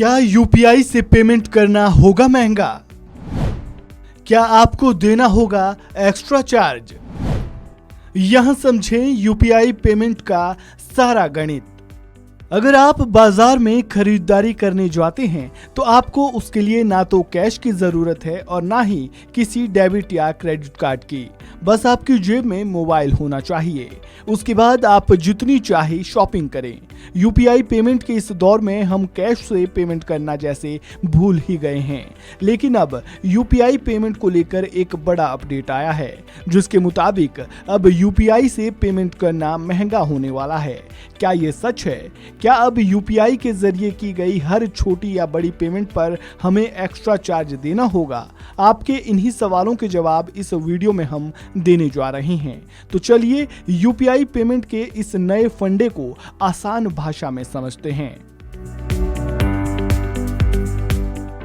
क्या यूपीआई से पेमेंट करना होगा महंगा? क्या आपको देना होगा एक्स्ट्रा चार्ज? यहां समझें यूपीआई पेमेंट का सारा गणित। अगर आप बाजार में खरीदारी करने जाते हैं तो आपको उसके लिए ना तो कैश की जरूरत है और ना ही किसी डेबिट या क्रेडिट कार्ड की। बस आपकी जेब में मोबाइल होना चाहिए। उसके बाद आप जितनी चाहे शॉपिंग करें। यूपीआई पेमेंट के इस दौर में हम कैश से पेमेंट करना जैसे भूल ही गए हैं। लेकिन अब यूपीआई पेमेंट को लेकर एक बड़ा अपडेट आया है, जिसके मुताबिक अब यूपीआई से पेमेंट करना महंगा होने वाला है। क्या ये सच है? क्या अब यूपीआई के जरिए की गई हर छोटी या बड़ी पेमेंट पर हमें एक्स्ट्रा चार्ज देना होगा? आपके इन्हीं सवालों के जवाब इस वीडियो में हम देने जा रहे हैं। तो चलिए यूपीआई पेमेंट के इस नए फंडे को आसान भाषा में समझते हैं।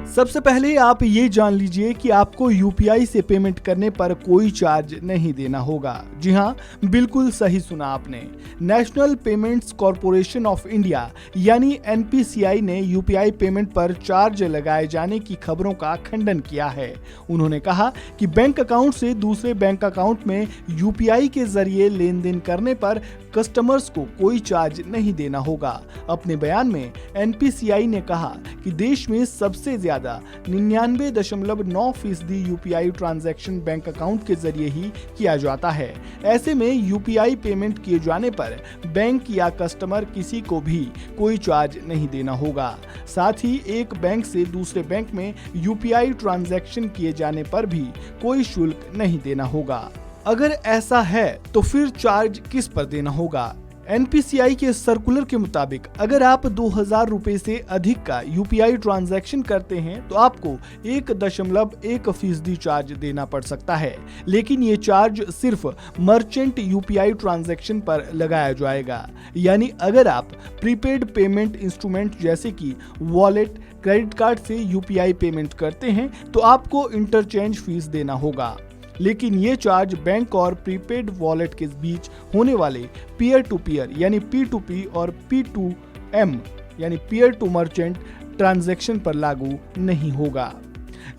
सबसे पहले आप ये जान लीजिए कि आपको यूपीआई से पेमेंट करने पर कोई चार्ज नहीं देना होगा। जी हाँ, बिल्कुल सही सुना आपने। National payments corporation of India यानी एनपीसीआई ने यूपीआई पेमेंट पर चार्ज लगाए जाने की खबरों का खंडन किया है। उन्होंने कहा कि बैंक अकाउंट से दूसरे बैंक अकाउंट में यूपीआई के जरिए लेन देन करने पर कस्टमर्स को कोई चार्ज नहीं देना होगा। अपने बयान में एनपीसीआई ने कहा कि देश में सबसे ज्यादा 99.9% यूपीआई ट्रांजैक्शन बैंक अकाउंट के जरिए ही किया जाता है। ऐसे में यूपीआई पेमेंट किए जाने पर बैंक या कस्टमर किसी को भी कोई चार्ज नहीं देना होगा। साथ ही एक बैंक से दूसरे बैंक में यूपीआई ट्रांजैक्शन किए जाने पर भी कोई शुल्क नहीं देना होगा। अगर ऐसा है तो फिर चार्ज किस पर देना होगा? एनपीसीआई के सर्कुलर के मुताबिक अगर आप 2000 रुपए से अधिक का यूपीआई ट्रांजैक्शन करते हैं तो आपको 1.1% चार्ज देना पड़ सकता है। लेकिन ये चार्ज सिर्फ मर्चेंट यूपीआई ट्रांजैक्शन पर लगाया जाएगा। यानी अगर आप प्रीपेड पेमेंट इंस्ट्रूमेंट जैसे कि वॉलेट, क्रेडिट कार्ड से यूपीआई पेमेंट करते हैं तो आपको इंटरचेंज फीस देना होगा। लेकिन ये चार्ज बैंक और प्रीपेड वॉलेट के बीच होने वाले पीयर टू पीयर यानी P2P और P2M यानी पीयर टू मर्चेंट ट्रांजैक्शन पर लागू नहीं होगा।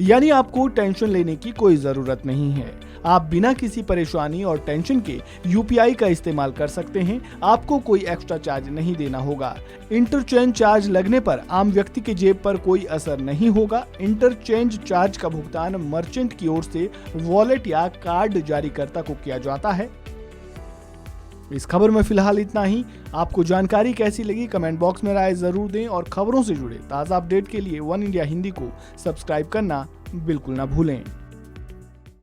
यानी आपको टेंशन लेने की कोई जरूरत नहीं है। आप बिना किसी परेशानी और टेंशन के यूपीआई का इस्तेमाल कर सकते हैं। आपको कोई एक्स्ट्रा चार्ज नहीं देना होगा। इंटरचेंज चार्ज लगने पर आम व्यक्ति के जेब पर कोई असर नहीं होगा। इंटरचेंज चार्ज का भुगतान मर्चेंट की ओर से वॉलेट या कार्ड जारीकर्ता को किया जाता है। इस खबर में फिलहाल इतना ही। आपको जानकारी कैसी लगी कमेंट बॉक्स में राय जरूर दें और खबरों से जुड़े ताज़ा अपडेट के लिए वन इंडिया हिंदी को सब्सक्राइब करना बिल्कुल ना भूलें।